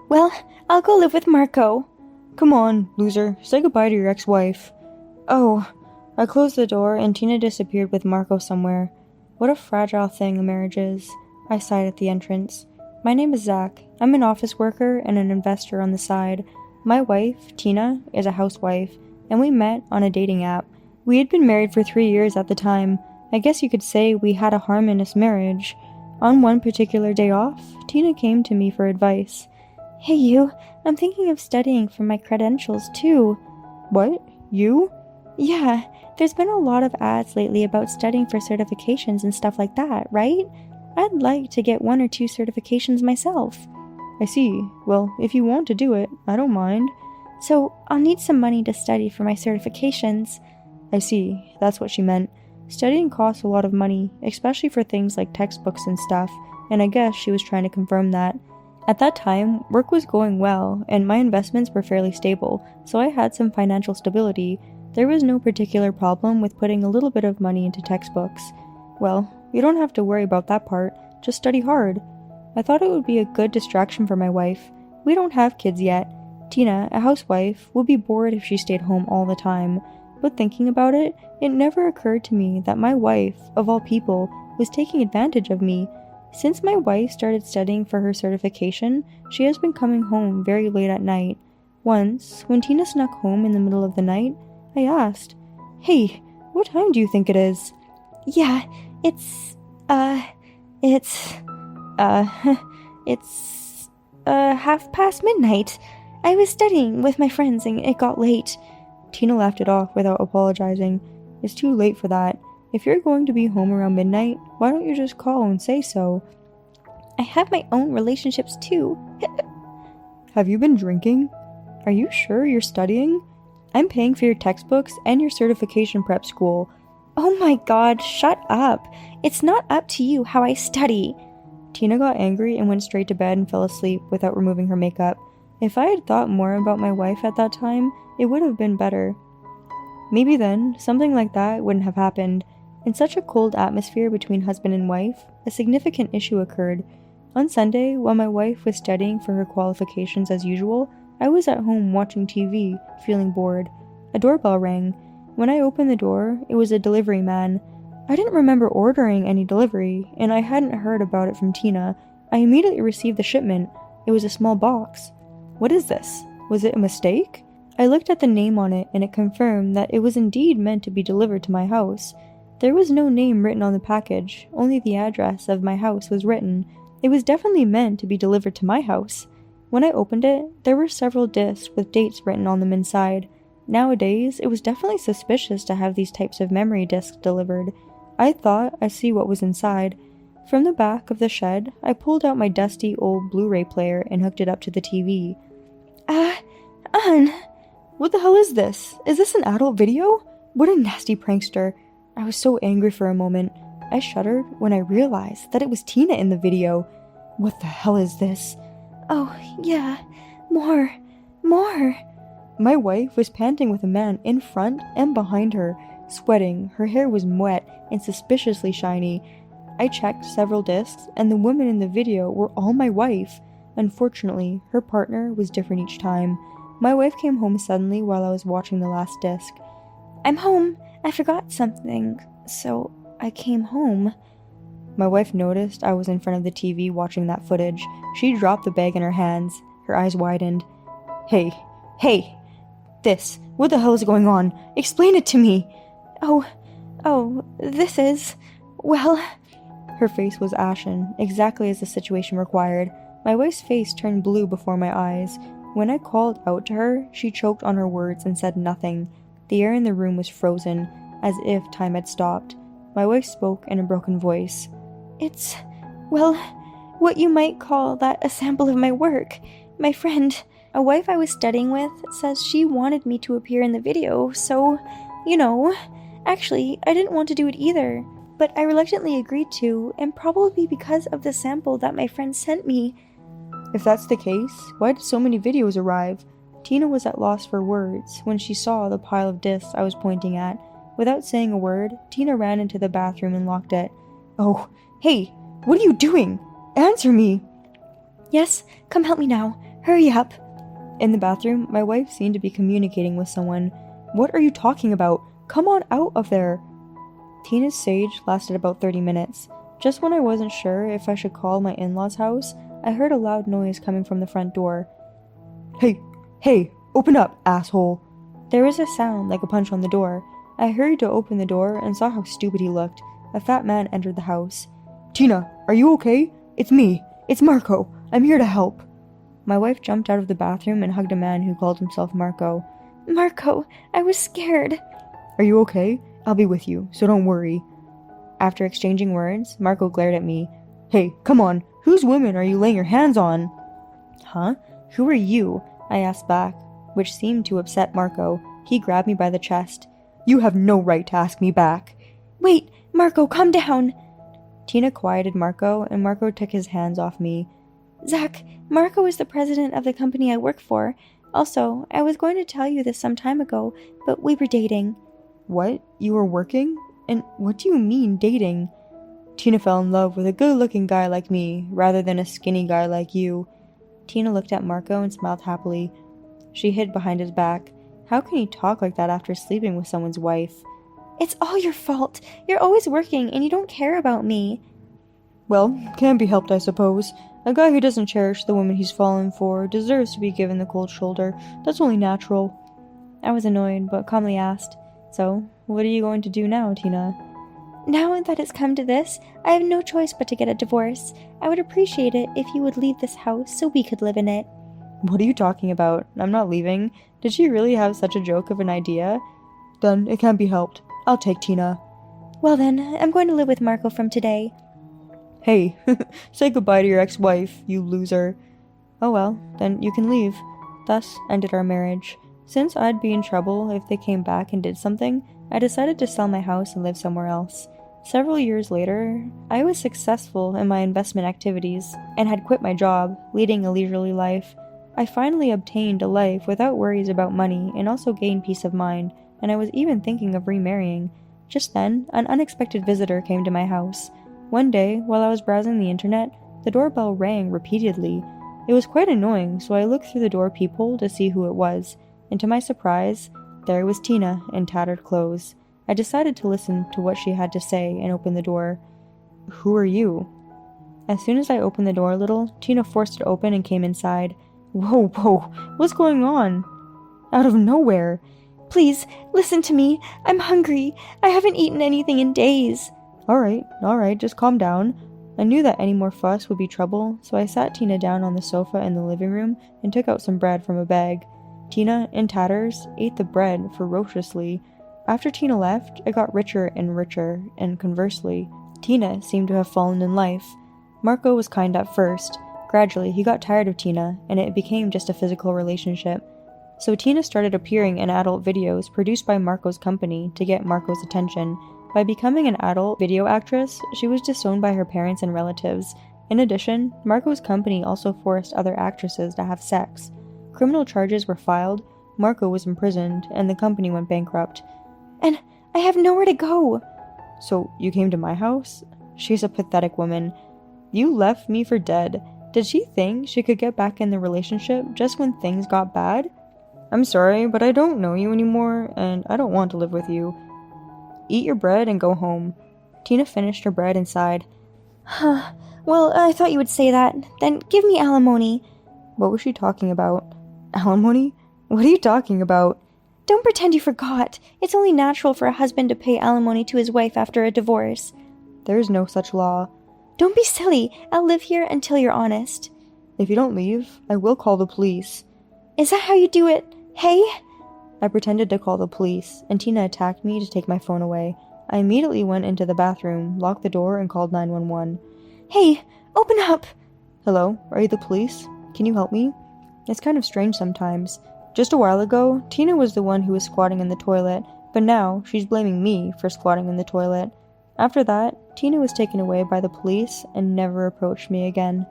Well, I'll go live with Marco. Come on, loser, say goodbye to your ex-wife. Oh, I closed the door and Tina disappeared with Marco somewhere. What a fragile thing a marriage is. I sighed at the entrance. My name is Zach. I'm an office worker and an investor on the side. My wife, Tina, is a housewife, and we met on a dating app. We had been married for 3 years at the time. I guess you could say we had a harmonious marriage. On one particular day off, Tina came to me for advice. Hey you, I'm thinking of studying for my credentials too. What? You? Yeah, there's been a lot of ads lately about studying for certifications and stuff like that, right? I'd like to get 1 or 2 certifications myself. I see. Well, if you want to do it, I don't mind. So, I'll need some money to study for my certifications. I see. That's what she meant. Studying costs a lot of money, especially for things like textbooks and stuff, and I guess she was trying to confirm that. At that time, work was going well, and my investments were fairly stable, so I had some financial stability. There was no particular problem with putting a little bit of money into textbooks. Well, you don't have to worry about that part, just study hard. I thought it would be a good distraction for my wife. We don't have kids yet. Tina, a housewife, would be bored if she stayed home all the time. But thinking about it, it never occurred to me that my wife, of all people, was taking advantage of me. Since my wife started studying for her certification, she has been coming home very late at night. Once, when Tina snuck home in the middle of the night, I asked, "Hey, what time do you think it is?" Yeah, it's it's midnight. I was studying with my friends and it got late. Tina laughed it off without apologizing. It's too late for that. If you're going to be home around midnight, why don't you just call and say so? I have my own relationships too. Have you been drinking? Are you sure you're studying? I'm paying for your textbooks and your certification prep school. Oh my god, shut up. It's not up to you how I study. Tina got angry and went straight to bed and fell asleep without removing her makeup. If I had thought more about my wife at that time, it would have been better. Maybe then, something like that wouldn't have happened. In such a cold atmosphere between husband and wife, a significant issue occurred. On Sunday, while my wife was studying for her qualifications as usual, I was at home watching TV, feeling bored. A doorbell rang. When I opened the door, it was a delivery man. I didn't remember ordering any delivery, and I hadn't heard about it from Tina. I immediately received the shipment. It was a small box. What is this? Was it a mistake? I looked at the name on it, and it confirmed that it was indeed meant to be delivered to my house. There was no name written on the package, only the address of my house was written. It was definitely meant to be delivered to my house. When I opened it, there were several discs with dates written on them inside. Nowadays, it was definitely suspicious to have these types of memory discs delivered. I thought I'd see what was inside. From the back of the shed, I pulled out my dusty old Blu-ray player and hooked it up to the TV. What the hell is this? Is this an adult video? What a nasty prankster. I was so angry for a moment. I shuddered when I realized that it was Tina in the video. What the hell is this? Oh, yeah. More. My wife was panting with a man in front and behind her, sweating. Her hair was wet and suspiciously shiny. I checked several discs, and the women in the video were all my wife. Unfortunately, her partner was different each time. My wife came home suddenly while I was watching the last disc. I'm home. I forgot something, so I came home. My wife noticed I was in front of the TV watching that footage. She dropped the bag in her hands. Her eyes widened. Hey! What the hell is going on? Explain it to me! This is... well... Her face was ashen, exactly as the situation required. My wife's face turned blue before my eyes. When I called out to her, she choked on her words and said nothing. The air in the room was frozen, as if time had stopped. My wife spoke in a broken voice. It's, well, what you might call that a sample of my work. My friend, a wife I was studying with, says she wanted me to appear in the video, so, actually, I didn't want to do it either. But I reluctantly agreed to, and probably because of the sample that my friend sent me. If that's the case, why did so many videos arrive? Tina was at loss for words when she saw the pile of discs I was pointing at. Without saying a word, Tina ran into the bathroom and locked it. Oh, hey, what are you doing? Answer me! Yes, come help me now. Hurry up. In the bathroom, my wife seemed to be communicating with someone. What are you talking about? Come on out of there. Tina's sage lasted about 30 minutes. Just when I wasn't sure if I should call my in-laws' house, I heard a loud noise coming from the front door. Hey, open up, asshole. There was a sound like a punch on the door. I hurried to open the door and saw how stupid he looked. A fat man entered the house. Tina, are you okay? It's me. It's Marco. I'm here to help. My wife jumped out of the bathroom and hugged a man who called himself Marco. Marco, I was scared. Are you okay? I'll be with you, so don't worry. After exchanging words, Marco glared at me. Hey, come on. Whose women are you laying your hands on? Huh? Who are you? I asked back, which seemed to upset Marco. He grabbed me by the chest. You have no right to ask me back. Wait, Marco, calm down. Tina quieted Marco, and Marco took his hands off me. Zach, Marco is the president of the company I work for. Also, I was going to tell you this some time ago, but we were dating. What? You were working? And what do you mean, dating? Tina fell in love with a good-looking guy like me, rather than a skinny guy like you. Tina looked at Marco and smiled happily. She hid behind his back. How can he talk like that after sleeping with someone's wife? It's all your fault. You're always working, and you don't care about me. Well, can't be helped, I suppose. A guy who doesn't cherish the woman he's fallen for deserves to be given the cold shoulder. That's only natural. I was annoyed, but calmly asked, So, what are you going to do now, Tina? Now that it's come to this, I have no choice but to get a divorce. I would appreciate it if you would leave this house so we could live in it. What are you talking about? I'm not leaving. Did she really have such a joke of an idea? Then it can't be helped. I'll take Tina. Well then, I'm going to live with Marco from today. Hey, say goodbye to your ex-wife, you loser. Oh well, then you can leave. Thus ended our marriage. Since I'd be in trouble if they came back and did something, I decided to sell my house and live somewhere else. Several years later, I was successful in my investment activities and had quit my job, leading a leisurely life. I finally obtained a life without worries about money and also gained peace of mind, and I was even thinking of remarrying. Just then, an unexpected visitor came to my house. One day, while I was browsing the internet, the doorbell rang repeatedly. It was quite annoying, so I looked through the door peephole to see who it was, and to my surprise, there was Tina in tattered clothes. I decided to listen to what she had to say and open the door. Who are you? As soon as I opened the door a little, Tina forced it open and came inside. Whoa, what's going on? Out of nowhere. Please, listen to me. I'm hungry. I haven't eaten anything in days. Alright, just calm down. I knew that any more fuss would be trouble, so I sat Tina down on the sofa in the living room and took out some bread from a bag. Tina, in tatters, ate the bread ferociously. After Tina left, it got richer and richer, and conversely, Tina seemed to have fallen in life. Marco was kind at first. Gradually, he got tired of Tina, and it became just a physical relationship. So Tina started appearing in adult videos produced by Marco's company to get Marco's attention. By becoming an adult video actress, she was disowned by her parents and relatives. In addition, Marco's company also forced other actresses to have sex. Criminal charges were filed, Marco was imprisoned, and the company went bankrupt. And I have nowhere to go. So you came to my house? She's a pathetic woman. You left me for dead. Did she think she could get back in the relationship just when things got bad? I'm sorry, but I don't know you anymore, and I don't want to live with you. Eat your bread and go home. Tina finished her bread and sighed. Well, I thought you would say that. Then give me alimony. What was she talking about? Alimony? What are you talking about? Don't pretend you forgot. It's only natural for a husband to pay alimony to his wife after a divorce. There is no such law. Don't be silly. I'll live here until you're honest. If you don't leave, I will call the police. Is that how you do it? Hey? I pretended to call the police, and Tina attacked me to take my phone away. I immediately went into the bathroom, locked the door, and called 911. Hey, open up! Hello, are you the police? Can you help me? It's kind of strange sometimes. Just a while ago, Tina was the one who was squatting in the toilet, but now she's blaming me for squatting in the toilet. After that, Tina was taken away by the police and never approached me again.